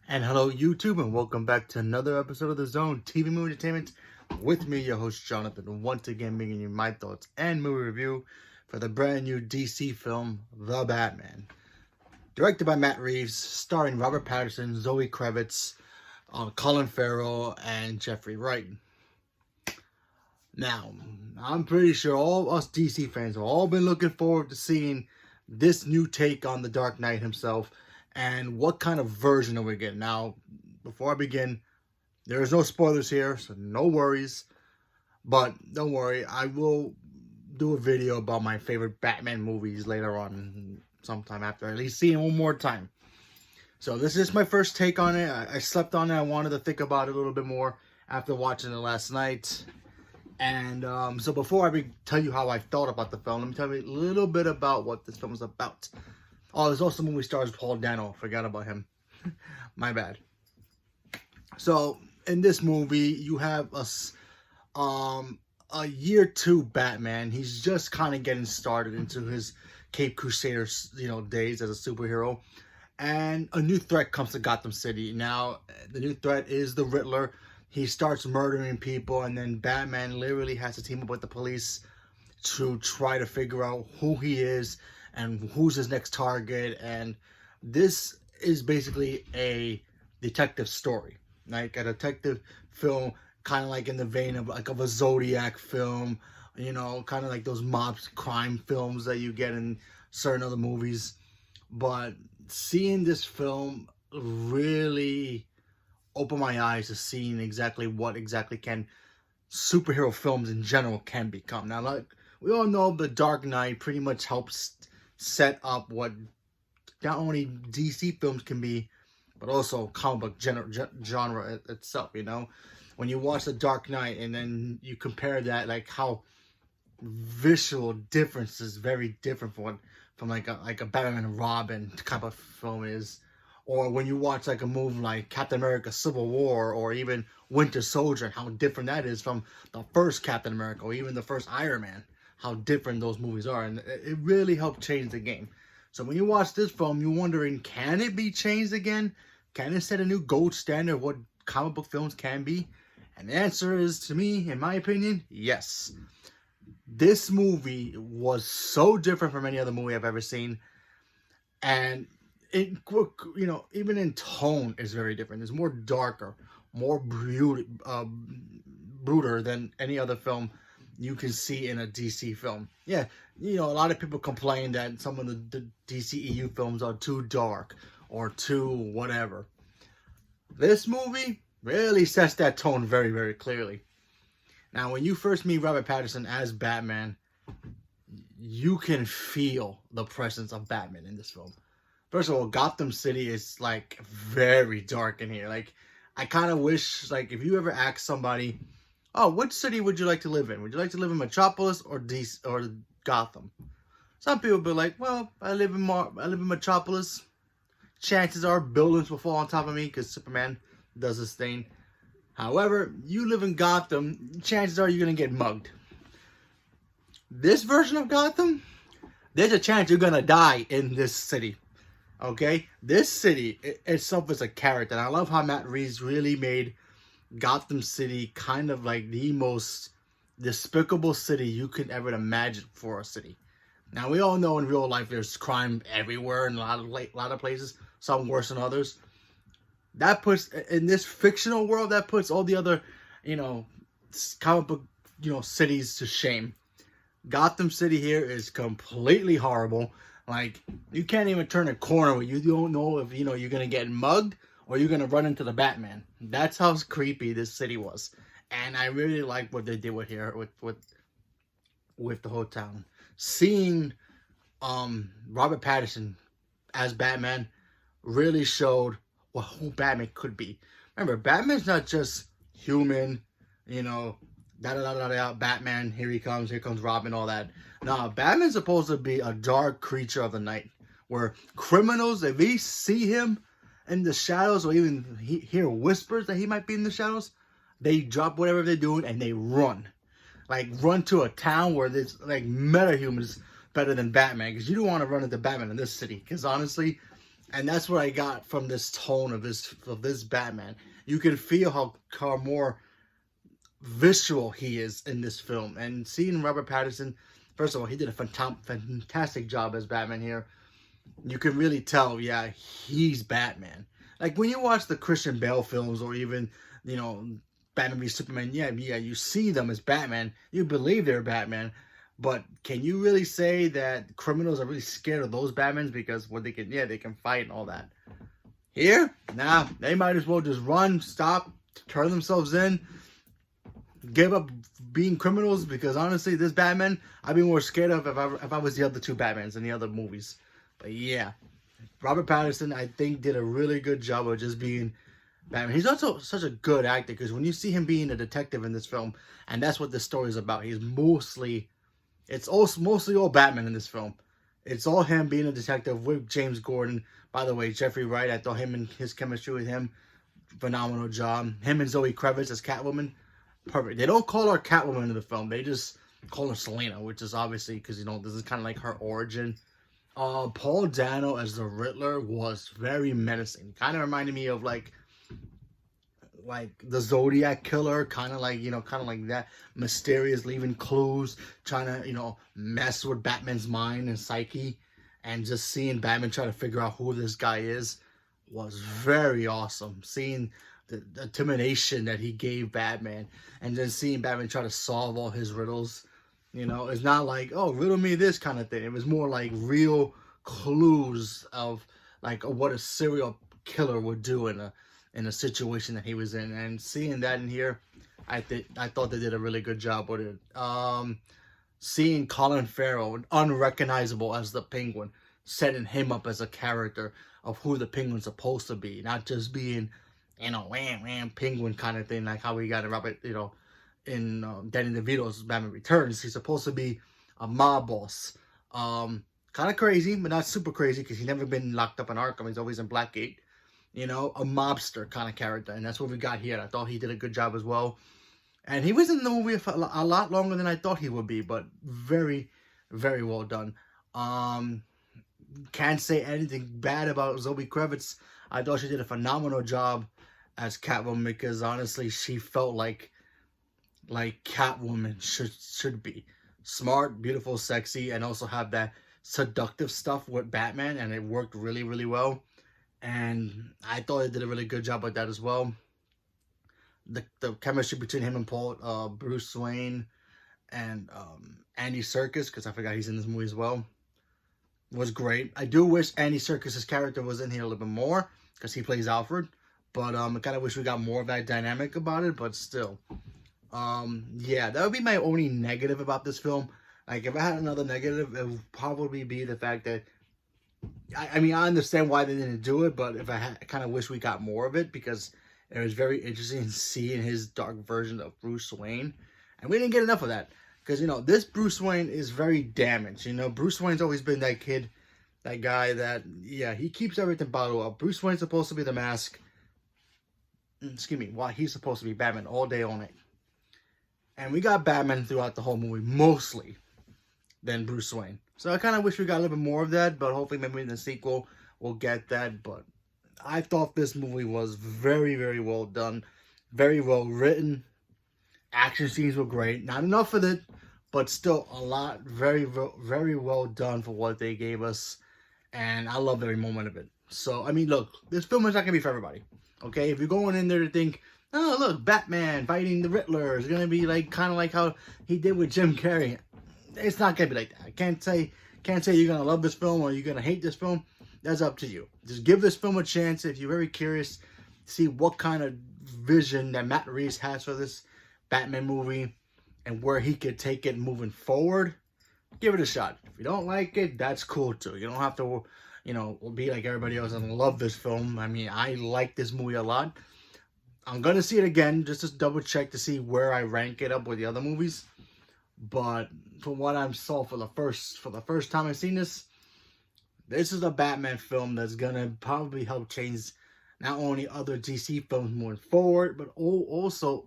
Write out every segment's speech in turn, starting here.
And hello, YouTube, and welcome back to another episode of The Zone TV Movie Entertainment with me, your host, Jonathan, once again bringing you my thoughts and movie review for the brand new DC film, The Batman. Directed by Matt Reeves, starring Robert Pattinson, Zoe Kravitz, Colin Farrell, and Jeffrey Wright. Now, I'm pretty sure all us DC fans have all been looking forward to seeing this new take on the Dark Knight himself, and what kind of version are we getting. Now, before I begin, there is no spoilers here, so no worries. But don't worry, I will do a video about my favorite Batman movies later on, sometime after at least seeing one more time. So this is my first take on it. I slept on it. I wanted to think about it a little bit more after watching it last night. And so before I tell you how I thought about the film, let me tell you a little bit about what this film is about. Oh, there's also movie stars Paul Dano. Forgot about him. My bad. So in this movie, you have a year two Batman. He's just kind of getting started into his Cape Crusader, days as a superhero, and a new threat comes to Gotham City. Now, the new threat is the Riddler. He starts murdering people, and then Batman literally has to team up with the police to try to figure out who he is and who's his next target. And this is basically a detective story, like a detective film, kind of like in the vein of like of a Zodiac film, kind of like those mob crime films that you get in certain other movies. But seeing this film really opened my eyes to seeing exactly what can superhero films in general can become. Now, like we all know, The Dark Knight pretty much helps set up what not only DC films can be, but also comic book genre itself. When you watch The Dark Knight and then you compare that, like how visual difference is very different from like a Batman and Robin type of film is, or when you watch like a movie like Captain America: Civil War, or even Winter Soldier, how different that is from the first Captain America, or even the first Iron Man. How different those movies are, and it really helped change the game. So when you watch this film, you're wondering, can it be changed again? Can it set a new gold standard of what comic book films can be? And the answer is, to me, in my opinion, yes. This movie was so different from any other movie I've ever seen, and it, even in tone, is very different. It's more darker, more brooder than any other film you can see in a DC film. Yeah, a lot of people complain that some of the DCEU films are too dark or too whatever. This movie really sets that tone very, very clearly. Now, when you first meet Robert Pattinson as Batman, you can feel the presence of Batman in this film. First of all, Gotham City is like very dark in here. Like, I kind of wish, like, if you ever ask somebody, oh, which city would you like to live in? Would you like to live in Metropolis or Gotham? Some people be like, well, I live in Metropolis. Chances are buildings will fall on top of me because Superman does this thing. However, you live in Gotham, chances are you're going to get mugged. This version of Gotham, there's a chance you're going to die in this city. Okay? This city itself is a character. And I love how Matt Reeves really made Gotham City kind of like the most despicable city you could ever imagine for a city. Now, we all know in real life there's crime everywhere in a lot of places, some worse than others. That puts, in this fictional world, that puts all the other, comic book, cities to shame. Gotham City here is completely horrible. Like, you can't even turn a corner where you don't know if, you're going to get mugged or you're going to run into the Batman. That's how creepy this city was. And I really like what they did with here, with the whole town. Seeing Robert Pattinson as Batman really showed who Batman could be. Remember, Batman's not just human, Batman, here comes Robin, all that. No, Batman's supposed to be a dark creature of the night, where criminals, if they see him in the shadows, or even hear whispers that he might be in the shadows, they drop whatever they're doing and they run. Like, run to a town where there's, like, meta-humans better than Batman, because you don't want to run into Batman in this city, because honestly, And that's what I got from this tone of this Batman. You can feel how more visual he is in this film. And seeing Robert Pattinson, first of all, he did a fantastic job as Batman here. You can really tell, yeah, he's Batman. Like when you watch the Christian Bale films, or even, you know, Batman v Superman, yeah, you see them as Batman. You believe they're Batman. But can you really say that criminals are really scared of those Batmans because what they can, yeah, they can fight and all that? Here, nah, they might as well just run, stop, turn themselves in, give up being criminals, because honestly, this Batman, I'd be more scared of if I was the other two Batmans in the other movies. But yeah, Robert Pattinson, I think, did a really good job of just being Batman. He's also such a good actor, because when you see him being a detective in this film, and that's what this story is about, it's also mostly all Batman in this film. It's all him being a detective with James Gordon. By the way, Jeffrey Wright, I thought him and his chemistry with him, phenomenal job. Him and Zoe Kravitz as Catwoman, perfect. They don't call her Catwoman in the film. They just call her Selena, which is obviously because, you know, this is kind of like her origin. Paul Dano as the Riddler was very menacing. Kind of reminded me of like the Zodiac Killer, kind of like, you know, kind of like that. Mysterious, leaving clues, trying to, you know, mess with Batman's mind and psyche. And just seeing Batman try to figure out who this guy is was very awesome. Seeing the intimidation that he gave Batman, and then seeing Batman try to solve all his riddles. You know, it's not like, oh, riddle me this kind of thing. It was more like real clues of like what a serial killer would do in a situation that he was in. And seeing that in here, I thought they did a really good job with it. Seeing Colin Farrell, unrecognizable as the Penguin, setting him up as a character of who the Penguin's supposed to be, not just being, you know, wham Penguin kind of thing, like how we got in Robert, you know, in Danny DeVito's Batman Returns. He's supposed to be a mob boss. Kind of crazy, but not super crazy, because he's never been locked up in Arkham. He's always in Blackgate. You know, a mobster kind of character, and that's what we got here. I thought he did a good job as well. And he was in the movie for a lot longer than I thought he would be, but very, very well done. Can't say anything bad about Zoe Kravitz. I thought she did a phenomenal job as Catwoman, because honestly, she felt like Catwoman should be. Smart, beautiful, sexy, and also have that seductive stuff with Batman, and it worked really, really well. And I thought they did a really good job with that as well. The chemistry between him and Bruce Wayne, and Andy Serkis, because I forgot he's in this movie as well, was great. I do wish Andy Serkis' character was in here a little bit more, because he plays Alfred. But I kind of wish we got more of that dynamic about it, but still. Yeah, that would be my only negative about this film. Like, if I had another negative, it would probably be the fact that, I mean, I understand why they didn't do it, but if I kind of wish we got more of it, because it was very interesting seeing his dark version of Bruce Wayne. And we didn't get enough of that. Because, you know, this Bruce Wayne is very damaged. You know, Bruce Wayne's always been that kid, that guy that, yeah, he keeps everything bottled up. Bruce Wayne's supposed to be the mask. Excuse me, why he's supposed to be Batman all day, all night. And we got Batman throughout the whole movie, mostly, than Bruce Wayne. So I kind of wish we got a little bit more of that, but hopefully maybe in the sequel we'll get that. But I thought this movie was very, very well done, very well written. Action scenes were great. Not enough of it, but still a lot, very, very well done for what they gave us. And I loved every moment of it. So, I mean, look, this film is not going to be for everybody. Okay, if you're going in there to think, oh, look, Batman fighting the Riddler is going to be like kind of like how he did with Jim Carrey. It's not going to be like that. I can't say you're going to love this film or you're going to hate this film. That's up to you. Just give this film a chance if you're very curious to see what kind of vision that Matt Reeves has for this Batman movie and where he could take it moving forward. Give it a shot. If you don't like it, that's cool too. You don't have to, you know, be like everybody else and love this film. I mean, I like this movie a lot. I'm going to see it again just to double check to see where I rank it up with the other movies. But from what I saw for the first time I've seen this is a Batman film that's going to probably help change not only other DC films moving forward, but also,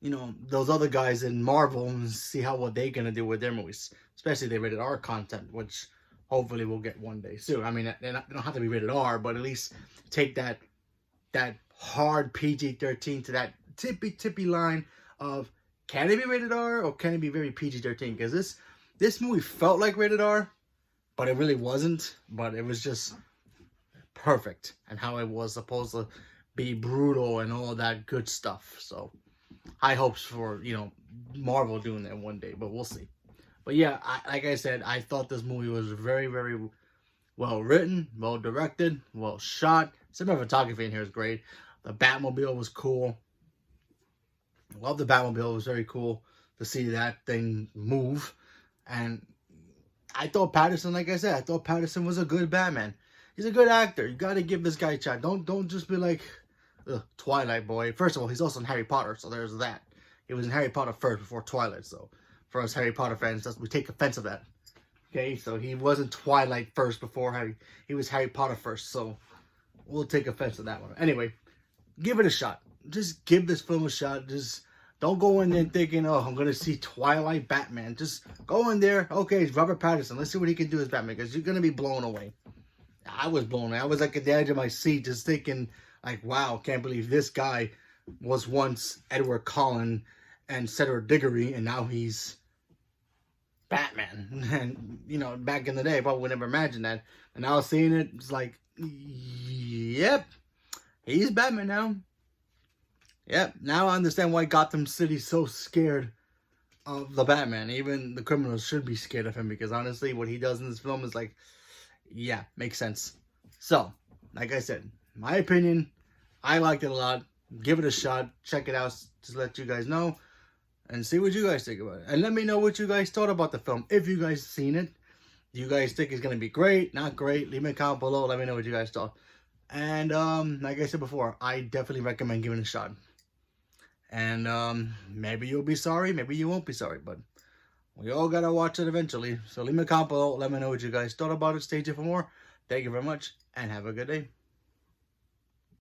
you know, those other guys in Marvel, and see what they're going to do with their movies. Especially the rated R content, which hopefully we'll get one day soon. I mean, they don't have to be rated R, but at least take that hard PG-13 to that tippy line of, can it be rated R or can it be very PG-13? Because this movie felt like rated R, but it really wasn't. But it was just perfect, and how it was supposed to be brutal and all that good stuff. So high hopes for, you know, Marvel doing that one day, but we'll see. But yeah, like I said, I thought this movie was very, very well written, well directed, well shot. Cinematography in here is great. The Batmobile was cool. Love the Batmobile. It was very cool to see that thing move. And I thought Pattinson, like I said, I thought Pattinson was a good Batman. He's a good actor. You got to give this guy a shot. Don't just be like, ugh, Twilight boy. First of all, he's also in Harry Potter, so there's that. He was in Harry Potter first before Twilight, so for us Harry Potter fans, we take offense of that. Okay, so he wasn't Twilight first before Harry. He was Harry Potter first, so we'll take offense to that one. Anyway, give it a shot. Just give this film a shot. Just don't go in there thinking, oh, I'm going to see Twilight Batman. Just go in there. Okay, it's Robert Pattinson. Let's see what he can do as Batman, because you're going to be blown away. I was blown away. I was like at the edge of my seat just thinking, like, wow, can't believe this guy was once Edward Cullen and Cedric Diggory, and now he's Batman. And, you know, back in the day, I probably would never imagine that. And now seeing it, it's like, yep, he's Batman now. Yep, now I understand why Gotham City's so scared of the Batman. Even the criminals should be scared of him, because honestly, what he does in this film is like, yeah, makes sense. So, like I said, my opinion, I liked it a lot. Give it a shot. Check it out. Just let you guys know. And see what you guys think about it. And let me know what you guys thought about the film. If you guys seen it. Do you guys think it's going to be great? Not great? Leave me a comment below. Let me know what you guys thought. And like I said before, I definitely recommend giving it a shot. And maybe you'll be sorry. Maybe you won't be sorry. But we all got to watch it eventually. So leave me a comment below. Let me know what you guys thought about it. Stay tuned for more. Thank you very much. And have a good day.